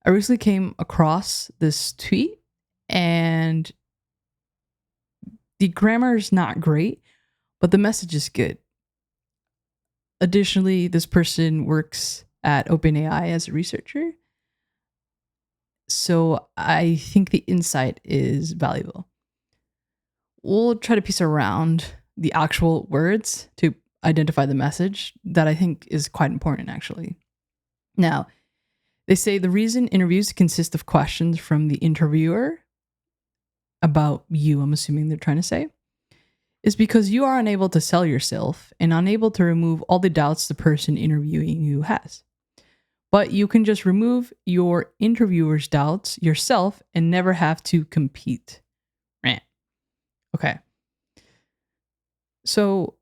I recently came across this tweet and the grammar is not great, but the message is good. Additionally, this person works at OpenAI as a researcher. So I think the insight is valuable. We'll try to piece around the actual words to identify the message that I think is quite important, actually. Now, they say the reason interviews consist of questions from the interviewer about you, I'm assuming they're trying to say, is because you are unable to sell yourself and unable to remove all the doubts the person interviewing you has. But you can just remove your interviewer's doubts yourself and never have to compete. Right. Okay. So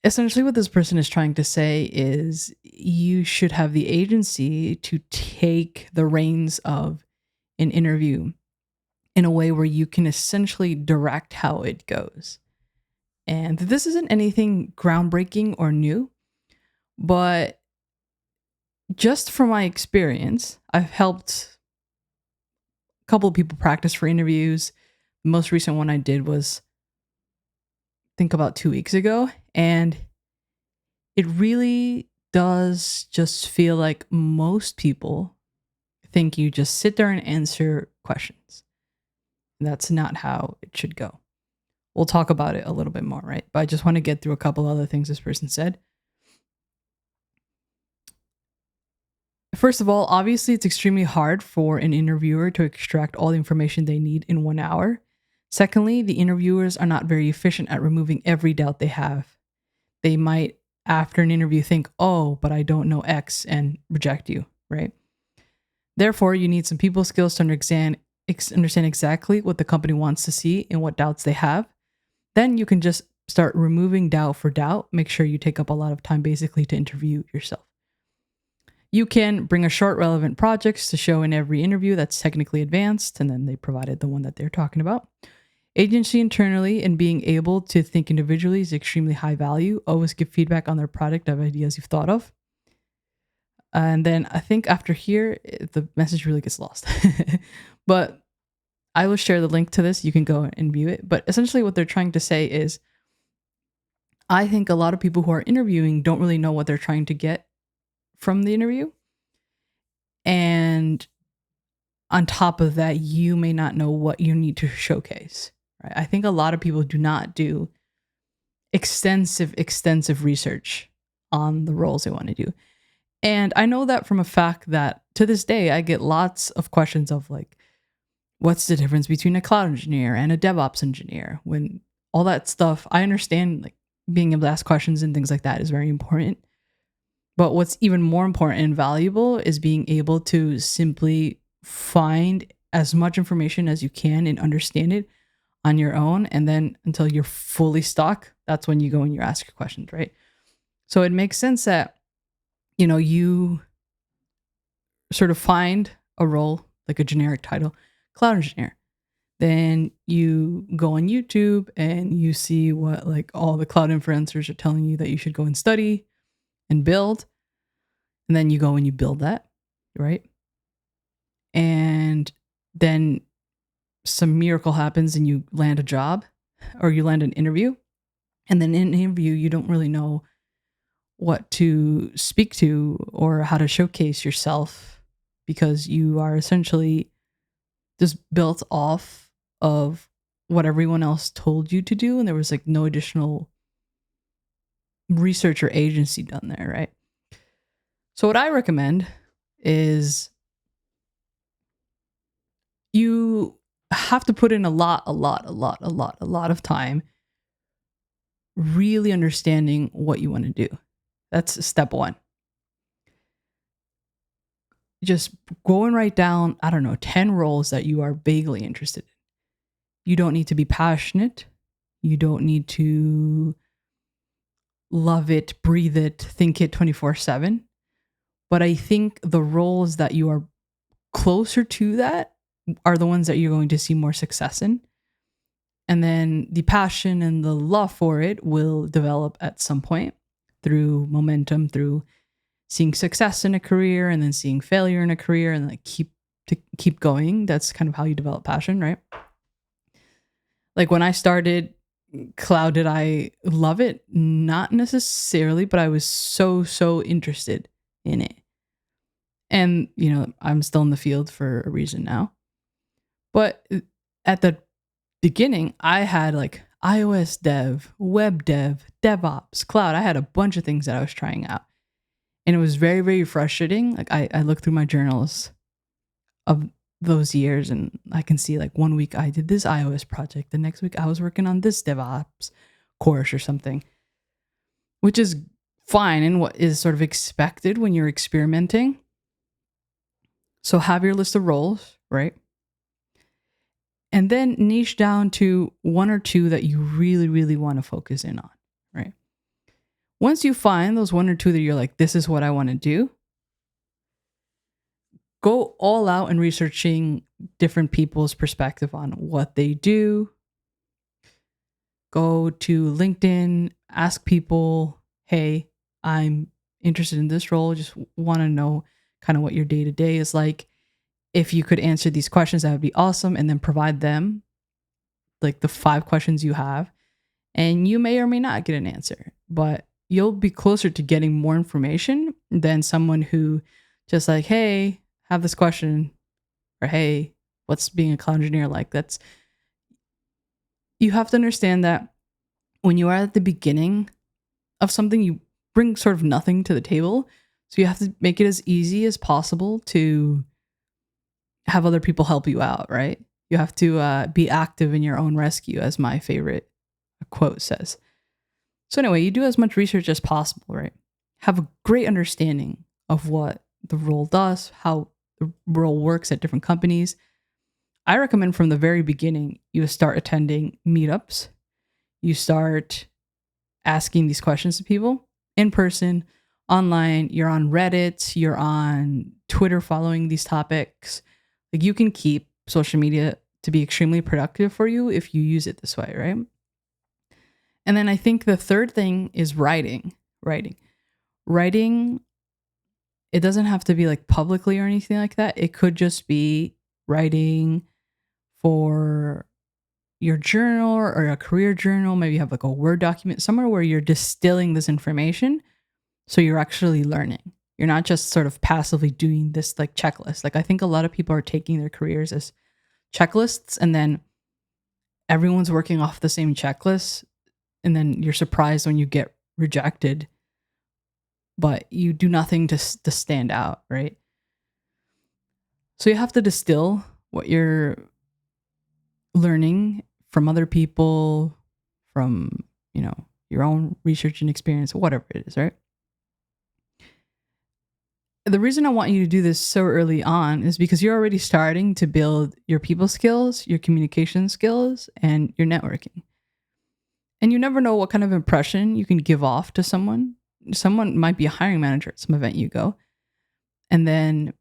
essentially, what this person is trying to say is you should have the agency to take the reins of an interview in a way where you can essentially direct how it goes. And this isn't anything groundbreaking or new, but just from my experience, I've helped a couple of people practice for interviews. The most recent one I did was, I think, about 2 weeks ago. And it really does just feel like most people think you just sit there and answer questions. That's not how it should go. We'll talk about it a little bit more, right? But I just want to get through a couple other things this person said. First of all, obviously, it's extremely hard for an interviewer to extract all the information they need in 1 hour. Secondly, the interviewers are not very efficient at removing every doubt they have. They might, after an interview, think, oh, but I don't know X, and reject you, right? Therefore, you need some people skills to understand exactly what the company wants to see and what doubts they have. Then you can just start removing doubt for doubt. Make sure you take up a lot of time basically to interview yourself. You can bring a short, relevant projects to show in every interview that's technically advanced, and then they provided the one that they're talking about. Agency internally and being able to think individually is extremely high value. Always give feedback on their product of ideas you've thought of. And then I think after here, the message really gets lost. But I will share the link to this. You can go and view it. But essentially, what they're trying to say is I think a lot of people who are interviewing don't really know what they're trying to get from the interview. And on top of that, you may not know what you need to showcase. Right? I think a lot of people do not do extensive research on the roles they want to do. And I know that from a fact that to this day, I get lots of questions of like, what's the difference between a cloud engineer and a DevOps engineer? When all that stuff, I understand like being able to ask questions and things like that is very important. But what's even more important and valuable is being able to simply find as much information as you can and understand it on your own. And then until you're fully stuck, that's when you go and you ask your questions, right? So it makes sense that, you sort of find a role, like a generic title, cloud engineer. Then you go on YouTube and you see what like all the cloud influencers are telling you that you should go and study and build. And then you go and you build that, right? And then some miracle happens and you land a job or you land an interview. And then in an interview, you don't really know what to speak to or how to showcase yourself because you are essentially just built off of what everyone else told you to do. And there was like no additional research or agency done there, right? So what I recommend is you have to put in a lot of time really understanding what you want to do. That's step one. Just go and write down, 10 roles that you are vaguely interested in. You don't need to be passionate. You don't need to love it, breathe it, think it 24/7. But I think the roles that you are closer to that are the ones that you're going to see more success in. And then the passion and the love for it will develop at some point through momentum, through seeing success in a career and then seeing failure in a career and like keep to keep going. That's kind of how you develop passion, right? Like when I started cloud, did I love it? Not necessarily, but I was so interested in it. And, I'm still in the field for a reason now. But at the beginning, I had like iOS dev, web dev, DevOps, cloud. I had a bunch of things that I was trying out. And it was very, very frustrating. Like I looked through my journals of those years and I can see like one week I did this iOS project. The next week I was working on this DevOps course or something, which is fine and what is sort of expected when you're experimenting. So have your list of roles, right? And then niche down to one or two that you really, really want to focus in on, right? Once you find those one or two that you're like, this is what I want to do, go all out in researching different people's perspective on what they do. Go to LinkedIn, ask people, hey, I'm interested in this role. Just want to know kind of what your day to day is like. If you could answer these questions, that would be awesome. And then provide them like the 5 questions you have. And you may or may not get an answer, but you'll be closer to getting more information than someone who just like, hey, have this question, or hey, what's being a cloud engineer like? You have to understand that when you are at the beginning of something, you bring sort of nothing to the table. So you have to make it as easy as possible to have other people help you out, right? You have to be active in your own rescue, as my favorite quote says. So anyway, you do as much research as possible, right? Have a great understanding of what the role does, how the role works at different companies. I recommend from the very beginning, you start attending meetups. You start asking these questions to people in person, online. You're on Reddit, you're on Twitter following these topics. Like you can keep social media to be extremely productive for you if you use it this way, right? And then I think the third thing is writing. Writing, it doesn't have to be like publicly or anything like that. It could just be writing for your journal or a career journal. Maybe you have like a Word document somewhere where you're distilling this information. So you're actually learning. You're not just sort of passively doing this like checklist. Like I think a lot of people are taking their careers as checklists and then everyone's working off the same checklist. And then you're surprised when you get rejected, but you do nothing to stand out, right? So you have to distill what you're learning from other people, from, your own research and experience, whatever it is, right? The reason I want you to do this so early on is because you're already starting to build your people skills, your communication skills, and your networking. And you never know what kind of impression you can give off to someone. Someone might be a hiring manager at some event you go. And then,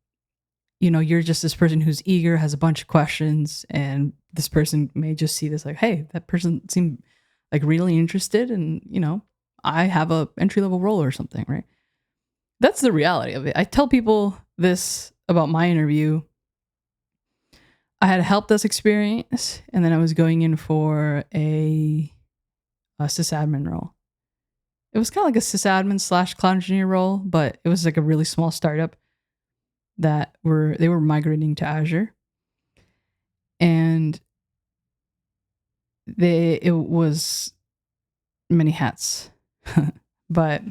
you're just this person who's eager, has a bunch of questions. And this person may just see this like, hey, that person seemed like really interested. And, I have a entry level role or something, right? That's the reality of it. I tell people this about my interview. I had a help desk experience, and then I was going in for a sysadmin role. It was kind of like a sysadmin / cloud engineer role, but it was like a really small startup that they were migrating to Azure, and it was many hats, but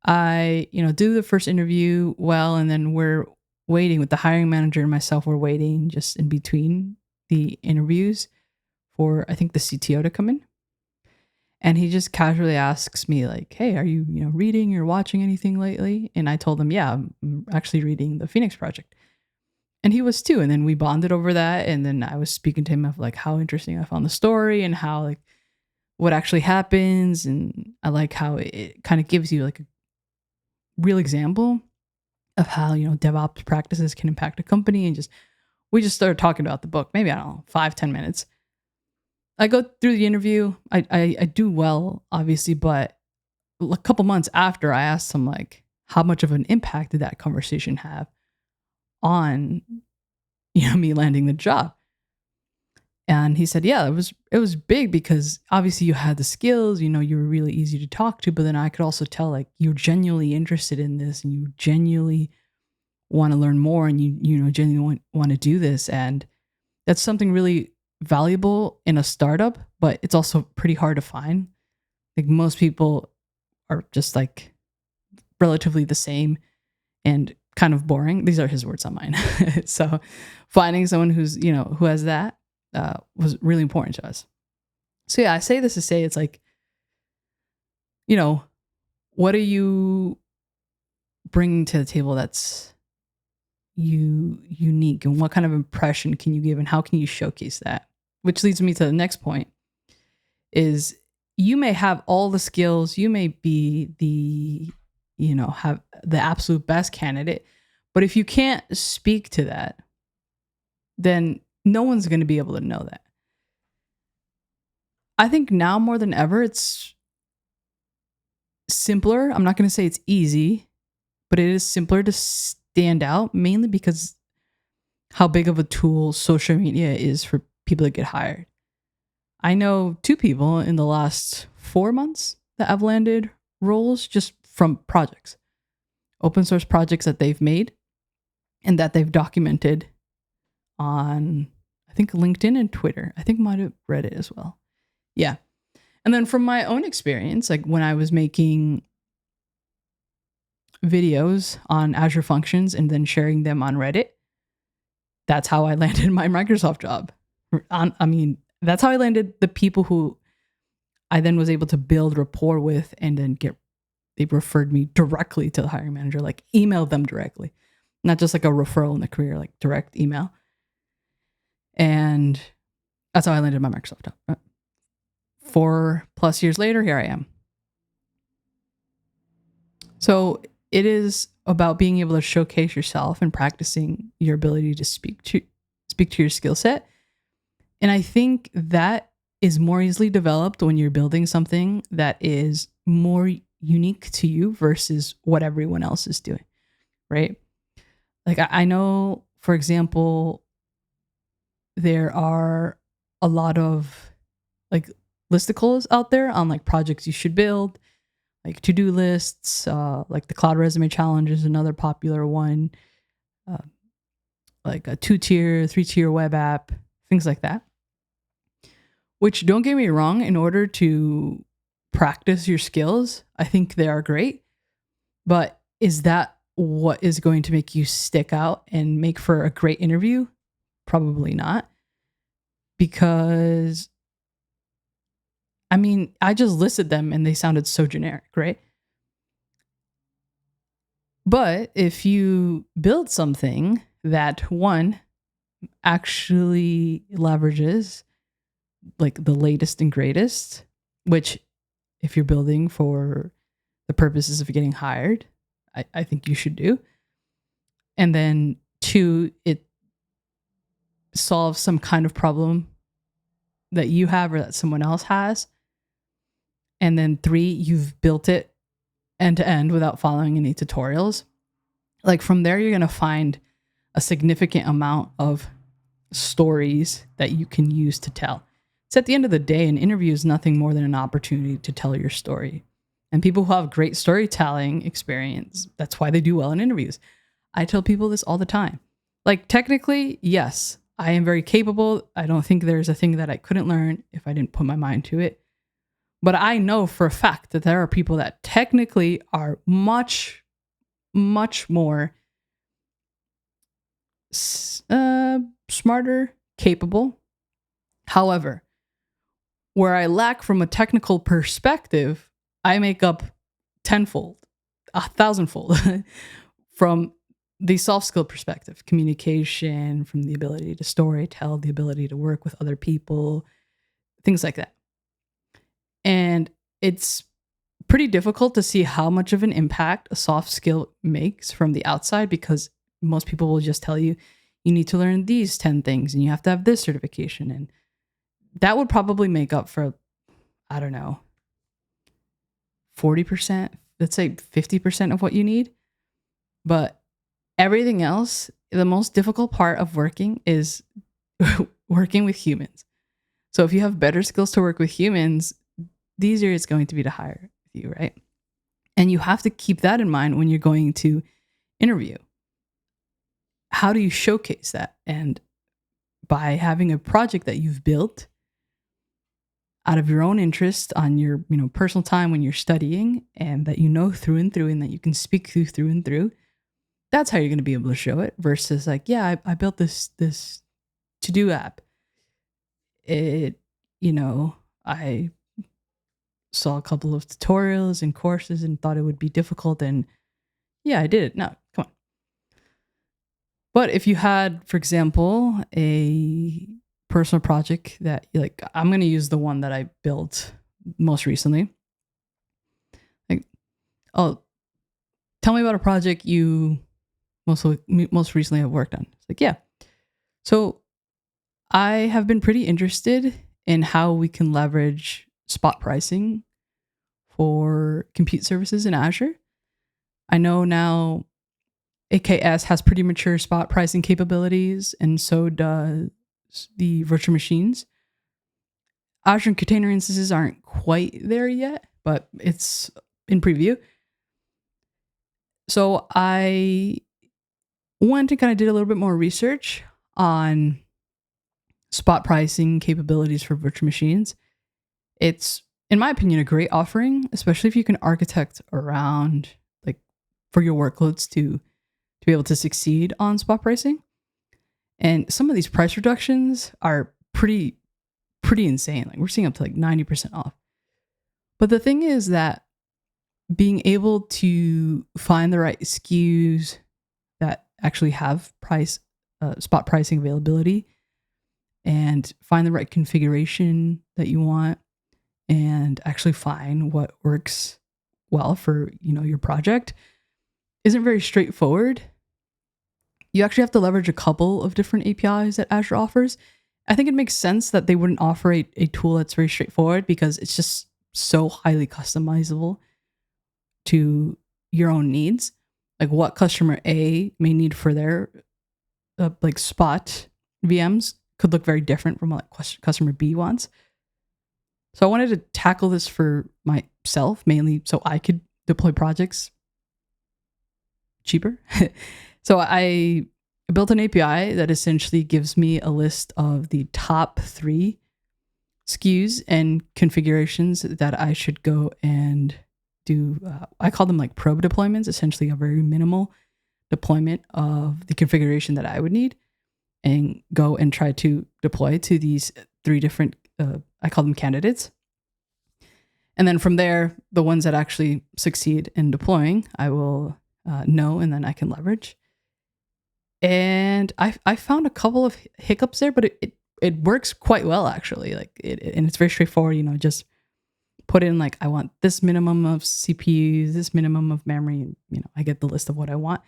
I do the first interview well, and then we're waiting with the hiring manager and myself. We're waiting just in between the interviews for I think the CTO to come in. And he just casually asks me like, hey, are you, reading or watching anything lately? And I told him, yeah, I'm actually reading the Phoenix Project. And he was too. And then we bonded over that. And then I was speaking to him of like how interesting I found the story and how like what actually happens. And I like how it kind of gives you like a real example of how, DevOps practices can impact a company. And we just started talking about the book, maybe, I don't know, 5-10 minutes. I go through the interview. I do well, obviously, but a couple months after, I asked him like, how much of an impact did that conversation have on, me landing the job. And he said, yeah, it was big because obviously you had the skills, you were really easy to talk to, but then I could also tell like you're genuinely interested in this and you genuinely want to learn more and you genuinely want to do this. And that's something really valuable in a startup, but it's also pretty hard to find. Like most people are just like relatively the same and kind of boring. These are his words, not mine. So finding someone who's, who has that was really important to us. So yeah, I say this to say it's like, what are you bringing to the table that's unique, and what kind of impression can you give, and how can you showcase that? Which leads me to the next point is you may have all the skills, you may be the, have the absolute best candidate, but if you can't speak to that, then no one's going to be able to know that. I think now more than ever, it's simpler. I'm not going to say it's easy, but it is simpler to stand out, mainly because how big of a tool social media is for people to get hired. I know 2 people in the last 4 months that have landed roles just from projects, open source projects that they've made and that they've documented on, I think, LinkedIn and Twitter. I think might have Reddit as well. Yeah. And then from my own experience, like when I was making videos on Azure Functions and then sharing them on Reddit, that's how I landed my Microsoft job. That's how I landed the people who I then was able to build rapport with and then they referred me directly to the hiring manager, like emailed them directly, not just like a referral in the career, like direct email. And that's how I landed my Microsoft job. 4+ years later, here I am. So it is about being able to showcase yourself and practicing your ability to speak to your skill set. And I think that is more easily developed when you're building something that is more unique to you versus what everyone else is doing, right? Like I know, for example, there are a lot of like listicles out there on like projects you should build, like to-do lists, like the Cloud Resume Challenge is another popular one, like a 2-tier, 3-tier web app, things like that. Which, don't get me wrong, in order to practice your skills, I think they are great. But is that what is going to make you stick out and make for a great interview? Probably not. Because, I just listed them and they sounded so generic, right? But if you build something that, one, actually leverages like the latest and greatest, which if you're building for the purposes of getting hired, I think you should do. And then 2, it solves some kind of problem that you have or that someone else has. And then 3, you've built it end to end without following any tutorials. Like from there, you're going to find a significant amount of stories that you can use to tell. So at the end of the day, an interview is nothing more than an opportunity to tell your story. And people who have great storytelling experience, that's why they do well in interviews. I tell people this all the time. Like technically, yes, I am very capable. I don't think there's a thing that I couldn't learn if I didn't put my mind to it. But I know for a fact that there are people that technically are much, much more smarter, capable. However, where I lack from a technical perspective, I make up 10-fold, 1,000-fold from the soft skill perspective, communication, from the ability to story tell, the ability to work with other people, things like that. And it's pretty difficult to see how much of an impact a soft skill makes from the outside, because most people will just tell you, you need to learn these 10 things and you have to have this certification. And that would probably make up for, I don't know, 40%, let's say 50% of what you need. But Everything else, the most difficult part of working is working with humans. So if you have better skills to work with humans, the easier it's going to be to hire you, right? And you have to keep that in mind when you're going to interview. How do you showcase that? And by having a project that you've built out of your own interest on your, personal time when you're studying, and that through and through, and that you can speak through and through, that's how you're going to be able to show it. Versus like, yeah, I built this to-do app. It, I saw a couple of tutorials and courses and thought it would be difficult, and yeah, I did it. No, come on. But if you had, for example, a personal project that, like, I'm going to use the one that I built most recently. Like, oh, tell me about a project you most recently have worked on. It's like, yeah. So I have been pretty interested in how we can leverage spot pricing for compute services in Azure. I know now AKS has pretty mature spot pricing capabilities, and so does the virtual machines. Azure container instances aren't quite there yet, but it's in preview. So I went and kind of did a little bit more research on spot pricing capabilities for virtual machines. It's, in my opinion, a great offering, especially if you can architect around, like, for your workloads to be able to succeed on spot pricing. And some of these price reductions are pretty insane. Like, we're seeing up to like 90% off. But the thing is that being able to find the right SKUs that actually have spot pricing availability, and find the right configuration that you want, and actually find what works well for, your project, isn't very straightforward. You actually have to leverage a couple of different APIs that Azure offers. I think it makes sense that they wouldn't offer a tool that's very straightforward, because it's just so highly customizable to your own needs. Like, what customer A may need for their like spot VMs could look very different from what customer B wants. So I wanted to tackle this for myself, mainly so I could deploy projects cheaper. So I built an API that essentially gives me a list of the top 3 SKUs and configurations that I should go and do. I call them like probe deployments, essentially a very minimal deployment of the configuration that I would need, and go and try to deploy to these 3 different, I call them candidates. And then from there, the ones that actually succeed in deploying, I will know, and then I can leverage. And I found a couple of hiccups there, but it works quite well, actually. Like, and it's very straightforward. Just put in, like, I want this minimum of CPUs, this minimum of memory, and I get the list of what I want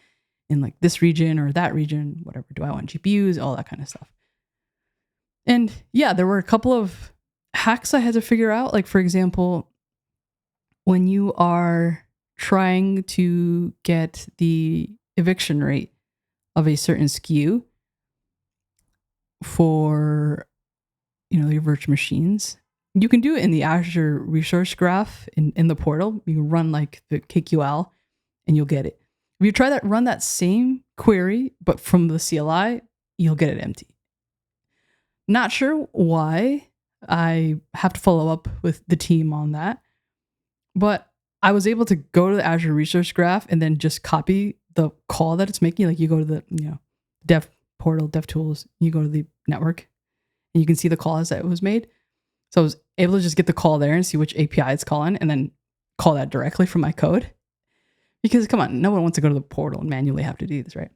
in, like, this region or that region, whatever. Do I want GPUs, all that kind of stuff. And yeah, there were a couple of hacks I had to figure out. Like, for example, when you are trying to get the eviction rate of a certain SKU for, your virtual machines, you can do it in the Azure resource graph in the portal. You can run like the KQL and you'll get it. If you run that same query, but from the CLI, you'll get it empty. Not sure why. I have to follow up with the team on that. But I was able to go to the Azure resource graph and then just copy the call that it's making. Like, you go to the dev portal, dev tools, you go to the network, and you can see the calls that it was made. So I was able to just get the call there and see which API it's calling, and then call that directly from my code. Because, come on, no one wants to go to the portal and manually have to do this, right?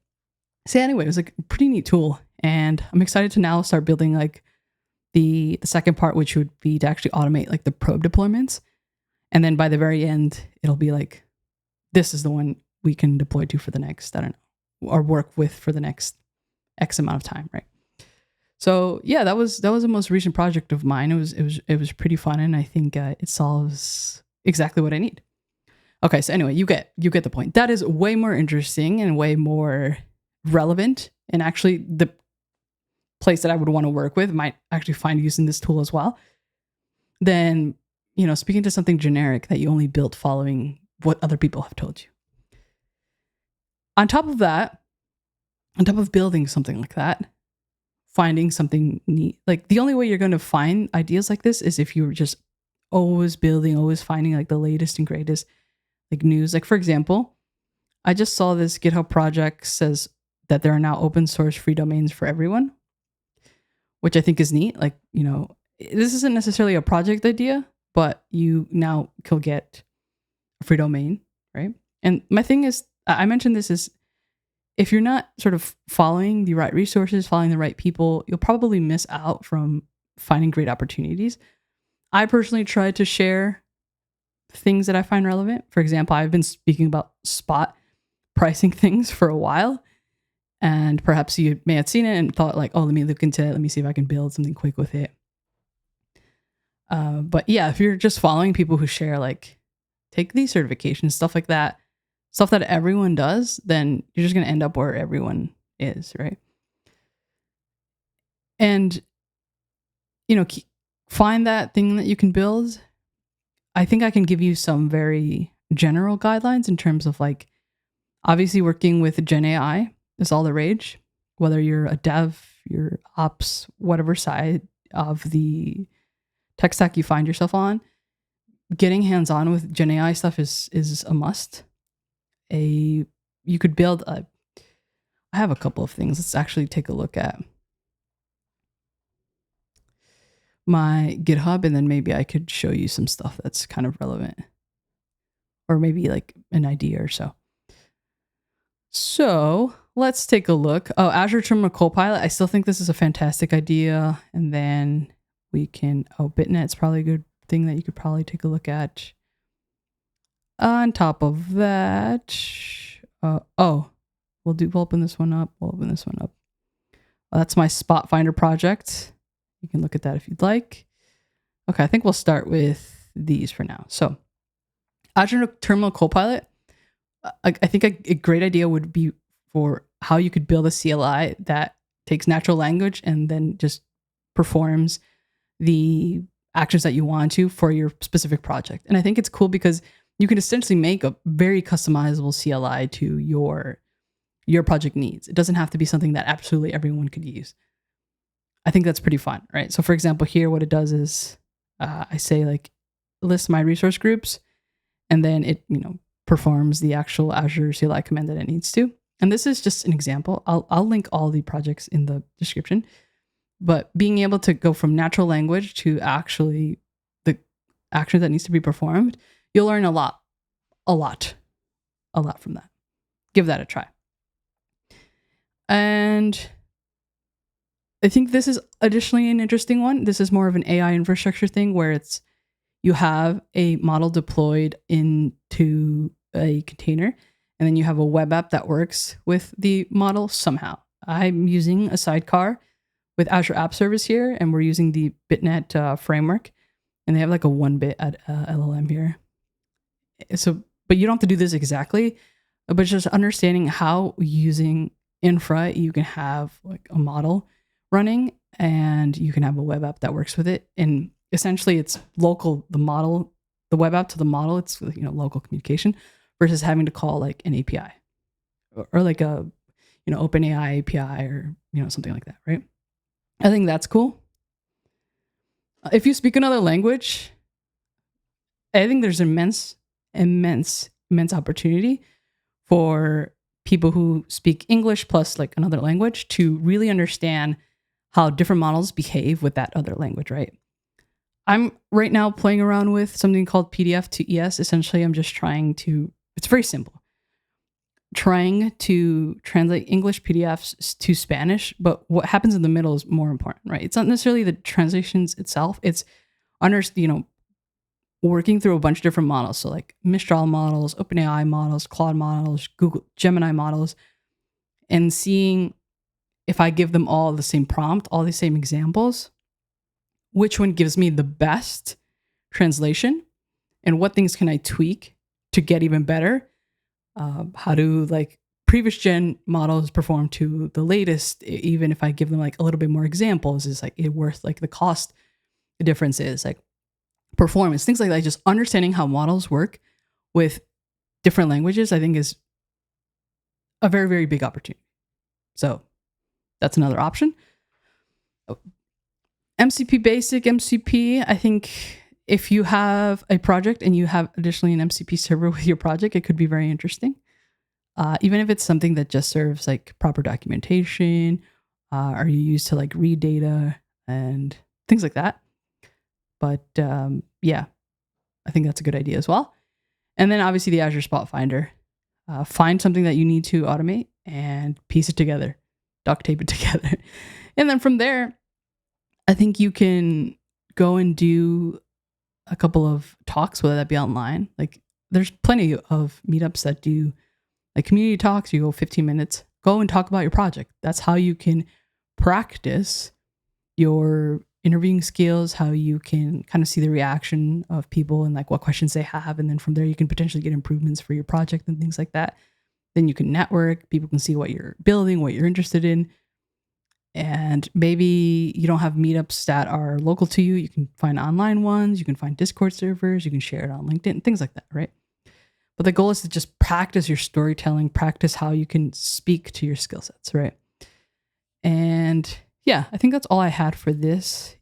So anyway, it was like a pretty neat tool, and I'm excited to now start building like the second part, which would be to actually automate like the probe deployments. And then by the very end, it'll be like, this is the one we can deploy to for the next, I don't know, or work with for the next X amount of time, right? So yeah, that was the most recent project of mine. It was pretty fun, and I think it solves exactly what I need. Okay, so anyway, you get the point. That is way more interesting and way more relevant, and actually the place that I would want to work with might actually find use in this tool as well, then, speaking to something generic that you only built following what other people have told you. On top of that, on top of building something like that, finding something neat, like the only way you're going to find ideas like this is if you're just always building, always finding like the latest and greatest like news. Like, for example, I just saw this GitHub project says that there are now open source free domains for everyone, which I think is neat. Like, this isn't necessarily a project idea, but you now can get a free domain, right? And my thing is, I mentioned this, is if you're not sort of following the right resources, following the right people, you'll probably miss out from finding great opportunities. I personally try to share things that I find relevant. For example, I've been speaking about spot pricing things for a while, and perhaps you may have seen it and thought like, oh, let me look into it. Let me see if I can build something quick with it. But yeah, if you're just following people who share like, take these certifications, stuff like that, stuff that everyone does, then you're just going to end up where everyone is, right? And, find that thing that you can build. I think I can give you some very general guidelines in terms of like, obviously working with Gen AI is all the rage, whether you're a dev, you're ops, whatever side of the tech stack you find yourself on, getting hands-on with Gen AI stuff is a must. You could build I have a couple of things. Let's actually take a look at my GitHub, and then maybe I could show you some stuff that's kind of relevant, or maybe like an idea or so. So let's take a look. Oh, Azure Terminal Copilot. I still think this is a fantastic idea. And then we can, BitNet's probably a good thing that you could probably take a look at. On top of that, we'll open this one up. That's my Spot Finder project. You can look at that if you'd like. Okay, I think we'll start with these for now. So Azure Terminal Copilot, I think a great idea would be for how you could build a CLI that takes natural language and then just performs the actions that you want to for your specific project. And I think it's cool because you can essentially make a very customizable CLI to your project needs. It doesn't have to be something that absolutely everyone could use. I think that's pretty fun, right? So for example, here, what it does is I say like, list my resource groups, and then it, performs the actual Azure CLI command that it needs to. And this is just an example. I'll link all the projects in the description, but being able to go from natural language to actually the action that needs to be performed, you'll learn a lot from that. Give that a try. And I think this is additionally an interesting one. This is more of an AI infrastructure thing where you have a model deployed into a container, and then you have a web app that works with the model somehow. I'm using a sidecar with Azure App Service here, and we're using the BitNet framework, and they have like a 1-bit LLM here. So, but you don't have to do this exactly, but just understanding how using infra, you can have like a model running, and you can have a web app that works with it. And essentially it's local, the web app to the model, it's local communication versus having to call like an API or like a OpenAI API or something like that, right? I think that's cool. If you speak another language, I think there's immense opportunity for people who speak English plus like another language to really understand how different models behave with that other language, right? I'm right now playing around with something called PDF to ES. Essentially, I'm just it's very simple, trying to translate English PDFs to Spanish, but what happens in the middle is more important, right? It's not necessarily the translations itself. It's working through a bunch of different models. So like Mistral models, OpenAI models, Claude models, Google Gemini models, and seeing if I give them all the same prompt, all the same examples, which one gives me the best translation, and what things can I tweak to get even better. How to like previous gen models perform to the latest, even if I give them like a little bit more examples, is like it worth like the cost difference is like performance, things like that. Just understanding how models work with different languages, I think, is a very, very big opportunity. So that's another option. MCP Basic, MCP, I think if you have a project and you have additionally an MCP server with your project, it could be very interesting. Even if it's something that just serves like proper documentation, or you use to like read data and things like that. But yeah, I think that's a good idea as well. And then obviously the Azure Spot Finder. Find something that you need to automate and piece it together, duct tape it together. And then from there, I think you can go and do a couple of talks, whether that be online. Like there's plenty of meetups that do like community talks. You go 15 minutes, go and talk about your project. That's how you can practice your interviewing skills, how you can kind of see the reaction of people and like what questions they have. And then from there, you can potentially get improvements for your project and things like that. Then you can network, people can see what you're building, what you're interested in. And maybe you don't have meetups that are local to you. You can find online ones, you can find Discord servers, you can share it on LinkedIn, things like that, right? But the goal is to just practice your storytelling, practice how you can speak to your skill sets, right? And yeah, I think that's all I had for this.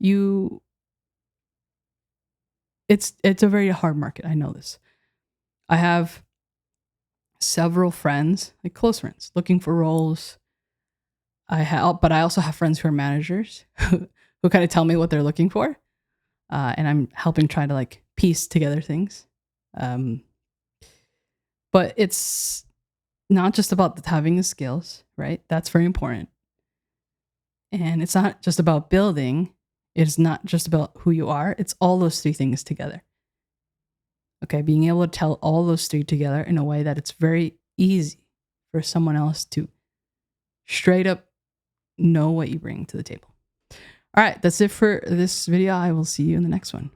It's a very hard market. I know this. I have several friends, like close friends, looking for roles. But I also have friends who are managers who kind of tell me what they're looking for, and I'm helping try to like piece together things. But it's not just about having the skills, right? That's very important. And it's not just about building. It's not just about who you are. It's all those three things together. Okay, being able to tell all those three together in a way that it's very easy for someone else to straight up know what you bring to the table. All right, that's it for this video. I will see you in the next one.